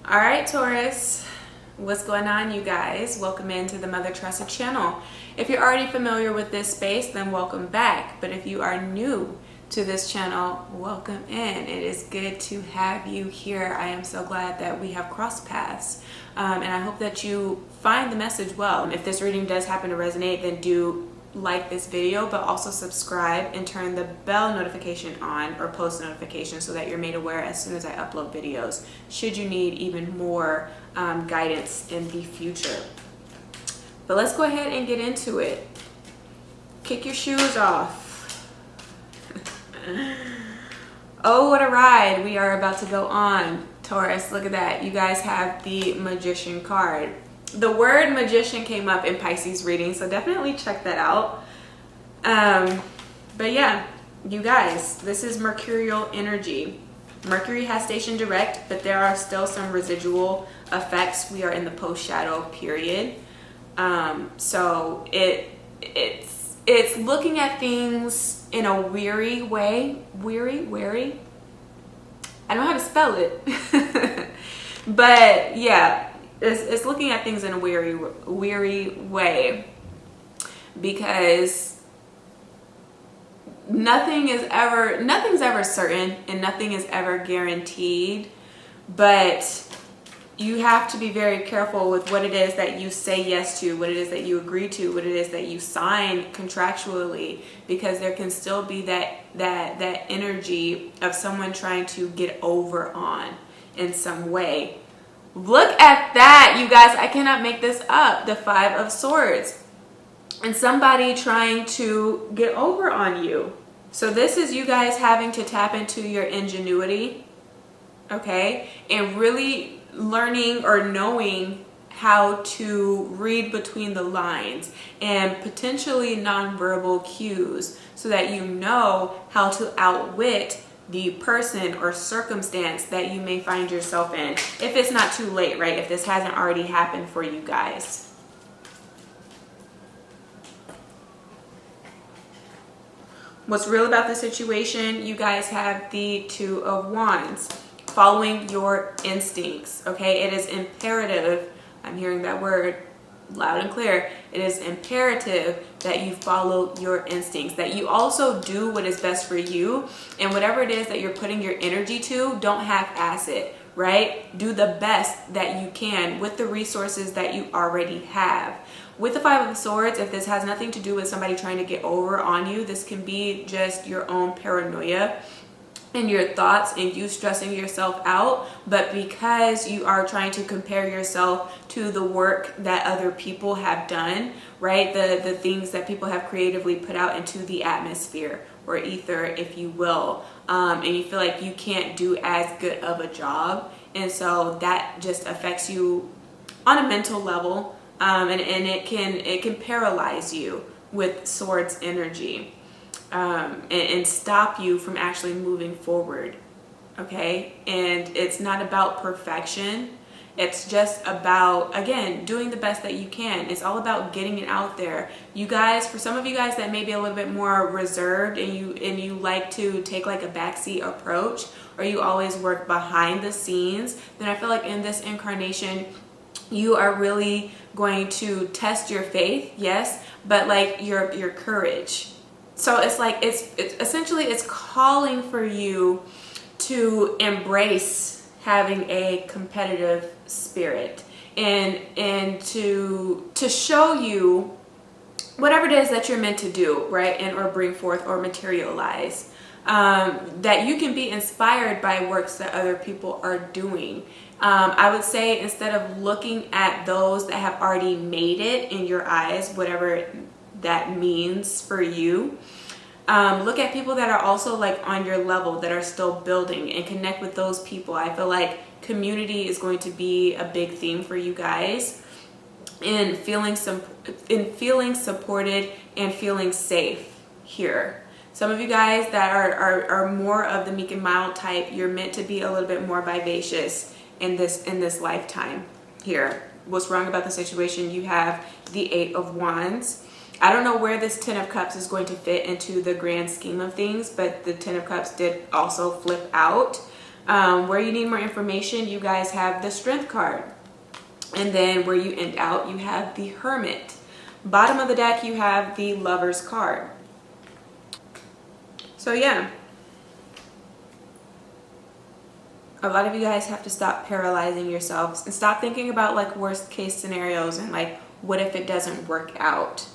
All right, Taurus, what's going on, you guys? Welcome into the Mother Tressa channel. If you're already familiar with this space, then welcome back. But if you are new to this channel, welcome in. It is good to have you here. I am so glad that we have crossed paths. And I hope that you find the message well. If this reading does happen to resonate, then do like this video, but also subscribe and turn the bell notification on, or post notifications, so that you're made aware as soon as I upload videos, should you need even more guidance in the future. But let's go ahead and get into it. Kick your shoes off. Oh, what a ride we are about to go on, Taurus. Look at that. You guys have the Magician card. The word magician came up in Pisces reading, so definitely check that out. But yeah, you guys, this is Mercurial energy. Mercury has stationed direct, but there are still some residual effects. We are in the post-shadow period. So it's looking at things in a weary way. Weary? I don't know how to spell it. But yeah. It's looking at things in a weary way, because nothing's ever certain and nothing is ever guaranteed. But you have to be very careful with what it is that you say yes to, what it is that you agree to, what it is that you sign contractually, because there can still be that energy of someone trying to get over on in some way. Look at that, you guys. I cannot make this up. The Five of Swords. And somebody trying to get over on you. So this is you guys having to tap into your ingenuity, okay? And really learning or knowing how to read between the lines and potentially nonverbal cues, so that you know how to outwit the person or circumstance that you may find yourself in, if it's not too late, right? If this hasn't already happened for you guys. What's real about the situation? You guys have the Two of Wands. Following your instincts, okay? It is imperative, I'm hearing that word loud and clear, it is imperative that you follow your instincts, that you also do what is best for you, and whatever it is that you're putting your energy to, don't half-ass it, right? Do the best that you can with the resources that you already have. With the Five of Swords, if this has nothing to do with somebody trying to get over on you, this can be just your own paranoia and your thoughts and you stressing yourself out. But because you are trying to compare yourself to the work that other people have done, right? The things that people have creatively put out into the atmosphere or ether, if you will. And you feel like you can't do as good of a job. And so that just affects you on a mental level. And it can paralyze you with Swords energy. And stop you from actually moving forward, okay? And it's not about perfection. It's just about, again, doing the best that you can. It's all about getting it out there. You guys, for some of you guys that may be a little bit more reserved and you like to take like a backseat approach, or you always work behind the scenes, then I feel like in this incarnation, you are really going to test your faith, yes, but like your courage. So it's like, it's essentially, it's calling for you to embrace having a competitive spirit and to show you whatever it is that you're meant to do, right? And or bring forth or materialize, that you can be inspired by works that other people are doing. I would say, instead of looking at those that have already made it in your eyes, whatever that means for you, look at people that are also like on your level, that are still building, and connect with those people. I feel like community is going to be a big theme for you guys, in feeling supported and feeling safe here. Some of you guys that are more of the meek and mild type, you're meant to be a little bit more vivacious in this lifetime here. What's wrong about the situation? You have the Eight of Wands. I don't know where this Ten of Cups is going to fit into the grand scheme of things, but the Ten of Cups did also flip out. Where you need more information, you guys have the Strength card. And then where you end out, you have the Hermit. Bottom of the deck, you have the Lover's card. So yeah, a lot of you guys have to stop paralyzing yourselves and stop thinking about like worst case scenarios and like, what if it doesn't work out?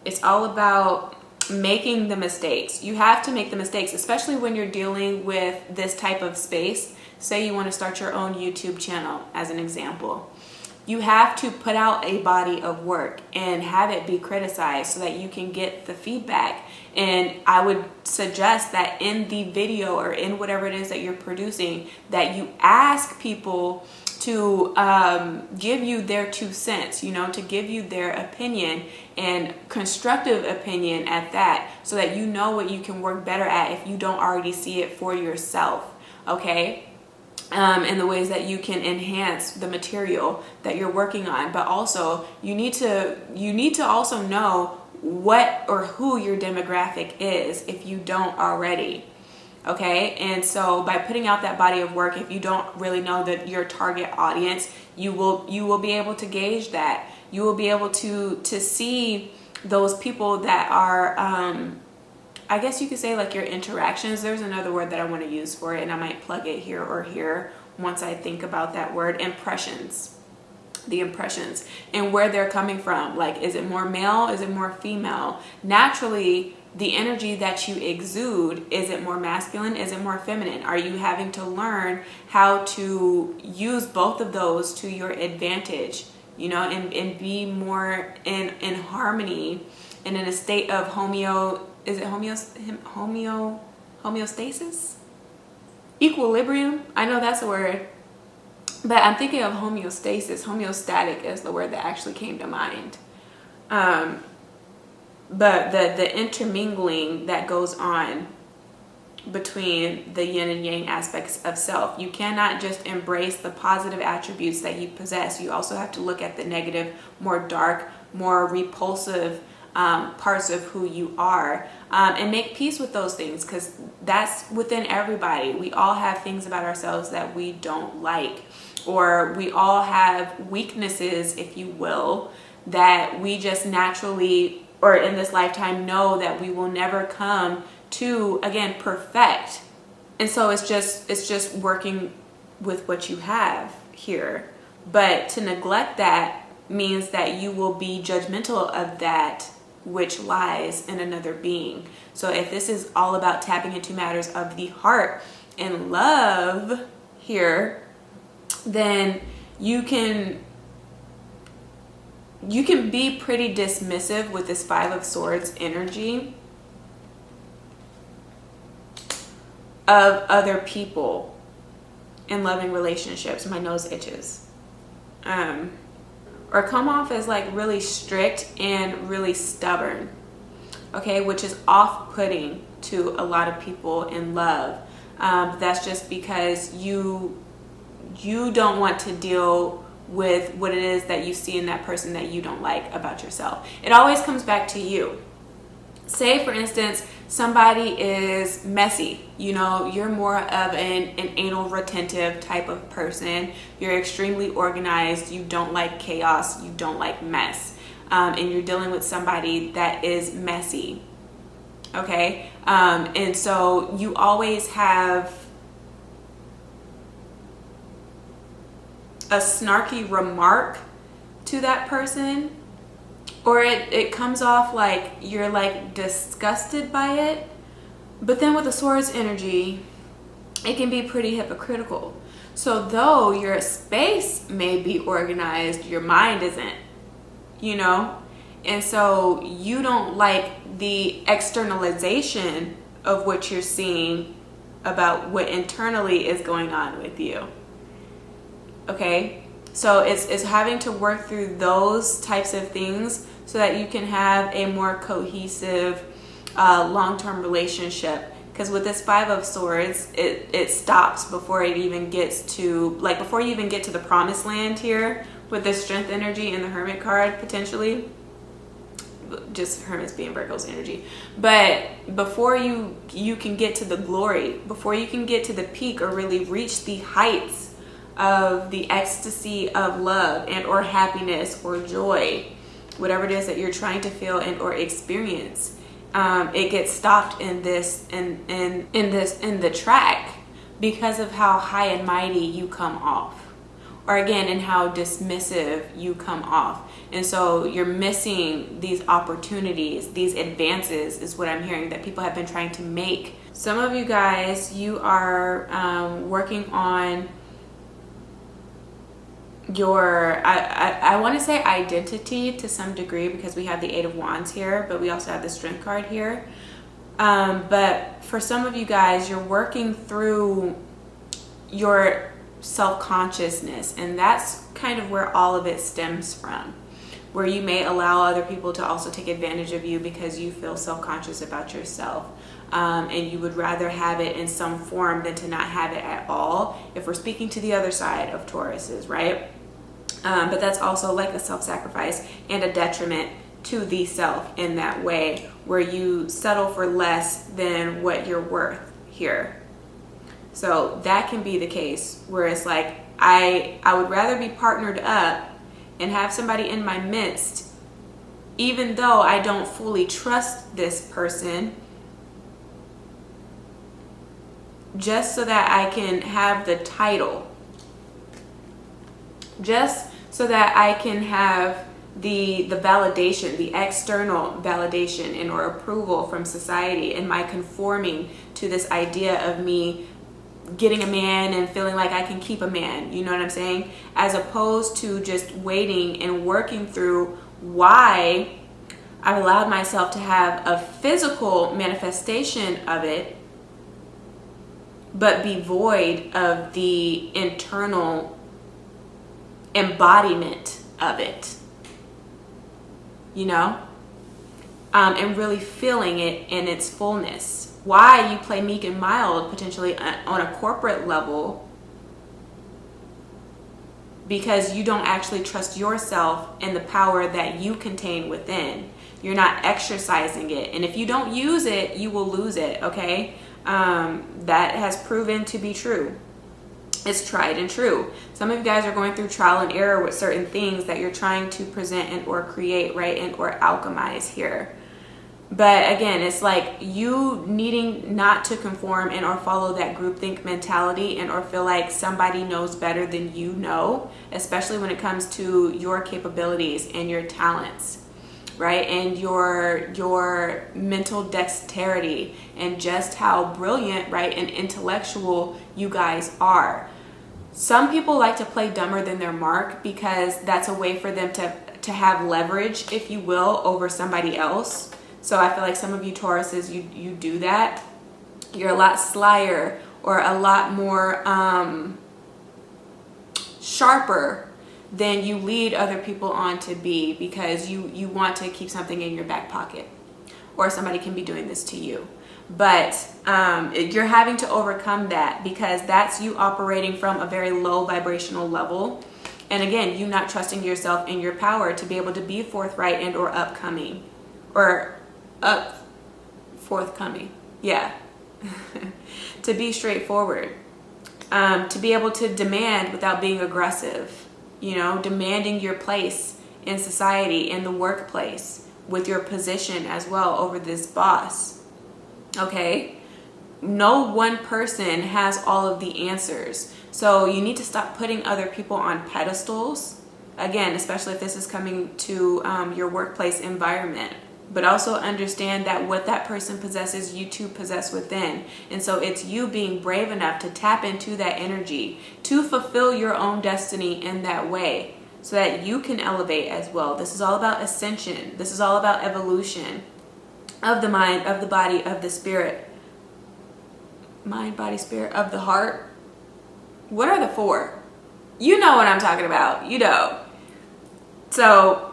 It's all about making the mistakes. You have to make the mistakes, especially when you're dealing with this type of space. Say you want to start your own YouTube channel as an example. You have to put out a body of work and have it be criticized so that you can get the feedback. And I would suggest that in the video or in whatever it is that you're producing, that you ask people to give you their 2 cents, you know, to give you their opinion, and constructive opinion at that, so that you know what you can work better at if you don't already see it for yourself, okay? And the ways that you can enhance the material that you're working on. But also you need to also know what or who your demographic is if you don't already. Okay, and so by putting out that body of work, if you don't really know that your target audience, you will be able to gauge that. You will be able to see those people that are I guess you could say like your interactions. There's another word that I want to use for it, and I might plug it here or here once I think about that word. Impressions. The impressions and where they're coming from. Like, is it more male? Is it more female? Naturally, the energy that you exude, is it more masculine? Is it more feminine? Are you having to learn how to use both of those to your advantage, you know, and be more in harmony and in a state of homeostasis? Equilibrium? I know that's a word, but I'm thinking of homeostasis. Homeostatic is the word that actually came to mind. But the intermingling that goes on between the yin and yang aspects of self. You cannot just embrace the positive attributes that you possess. You also have to look at the negative, more dark, more repulsive parts of who you are, and make peace with those things, because that's within everybody. We all have things about ourselves that we don't like, or we all have weaknesses, if you will, that we just naturally, or in this lifetime, know that we will never come to, again, perfect. And so it's just working with what you have here. But to neglect that means that you will be judgmental of that which lies in another being. So if this is all about tapping into matters of the heart and love here, then you can be pretty dismissive with this Five of Swords energy of other people in loving relationships. My nose itches. Or come off as like really strict and really stubborn, okay, which is off-putting to a lot of people in love. That's just because you don't want to deal with what it is that you see in that person that you don't like about yourself. It always comes back to you. Say, for instance, somebody is messy. You know, you're more of an anal retentive type of person. You're extremely organized. You don't like chaos. You don't like mess. And you're dealing with somebody that is messy. Okay? And so you always have a snarky remark to that person, or it comes off like you're like disgusted by it. But then with the Swords energy, it can be pretty hypocritical. So though your space may be organized, your mind isn't, you know? And so you don't like the externalization of what you're seeing about what internally is going on with you. Okay? So it's having to work through those types of things so that you can have a more cohesive long-term relationship. Because with this Five of Swords, it stops before it even gets to, like, before you even get to the promised land here with the Strength energy and the Hermit card potentially. just Hermes being Virgo's energy. But before you can get to the glory, before you can get to the peak or really reach the heights of the ecstasy of love and or happiness or joy, whatever it is that you're trying to feel and or experience, it gets stopped in the track because of how high and mighty you come off, or again, in how dismissive you come off. And so you're missing these opportunities, these advances is what I'm hearing that people have been trying to make. Some of you guys, you are working on your, I want to say identity to some degree, because we have the Eight of Wands here, but we also have the Strength card here. But for some of you guys, you're working through your self-consciousness, and that's kind of where all of it stems from, where you may allow other people to also take advantage of you because you feel self-conscious about yourself, and you would rather have it in some form than to not have it at all, if we're speaking to the other side of Tauruses, right? But that's also like a self-sacrifice and a detriment to the self in that way, where you settle for less than what you're worth here. So that can be the case where it's like, I would rather be partnered up and have somebody in my midst, even though I don't fully trust this person, just so that I can have the title, just so that I can have the validation, the external validation and or approval from society, and my conforming to this idea of me getting a man and feeling like I can keep a man, you know what I'm saying? As opposed to just waiting and working through why I've allowed myself to have a physical manifestation of it, but be void of the internal embodiment of it, you know? And really feeling it in its fullness. Why you play meek and mild potentially on a corporate level, because you don't actually trust yourself and the power that you contain within. You're not exercising it, and if you don't use it, you will lose it. Okay, that has proven to be true. It's tried and true. Some of you guys are going through trial and error with certain things that you're trying to present and or create, right, and or alchemize here. But again, it's like you needing not to conform and or follow that groupthink mentality and or feel like somebody knows better than you know, especially when it comes to your capabilities and your talents, right? And your mental dexterity and just how brilliant, right, and intellectual you guys are. Some people like to play dumber than their mark because that's a way for them to have leverage, if you will, over somebody else. So I feel like some of you Tauruses, you do that. You're a lot slyer or a lot more sharper than you lead other people on to be, because you want to keep something in your back pocket, or somebody can be doing this to you. But you're having to overcome that, because that's you operating from a very low vibrational level. And again, you not trusting yourself and your power to be able to be forthright and or upcoming, or forthcoming, yeah. To be straightforward, to be able to demand without being aggressive, you know, demanding your place in society, in the workplace, with your position as well over this boss. Okay, no one person has all of the answers, so you need to stop putting other people on pedestals, again, especially if this is coming to your workplace environment. But also understand that what that person possesses, you too possess within. And so it's you being brave enough to tap into that energy to fulfill your own destiny in that way, so that you can elevate as well. This is all about ascension. This is all about evolution of the mind, of the body, of the spirit. Mind, body, spirit, of the heart. What are the four? You know what I'm talking about. You know. So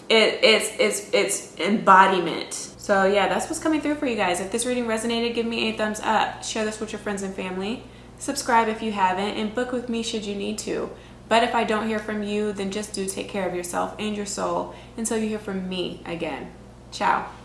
it's embodiment. So yeah, that's what's coming through for you guys. If this reading resonated, give me a thumbs up. Share this with your friends and family. Subscribe if you haven't, and book with me should you need to. But if I don't hear from you, then just do take care of yourself and your soul until you hear from me again. Ciao.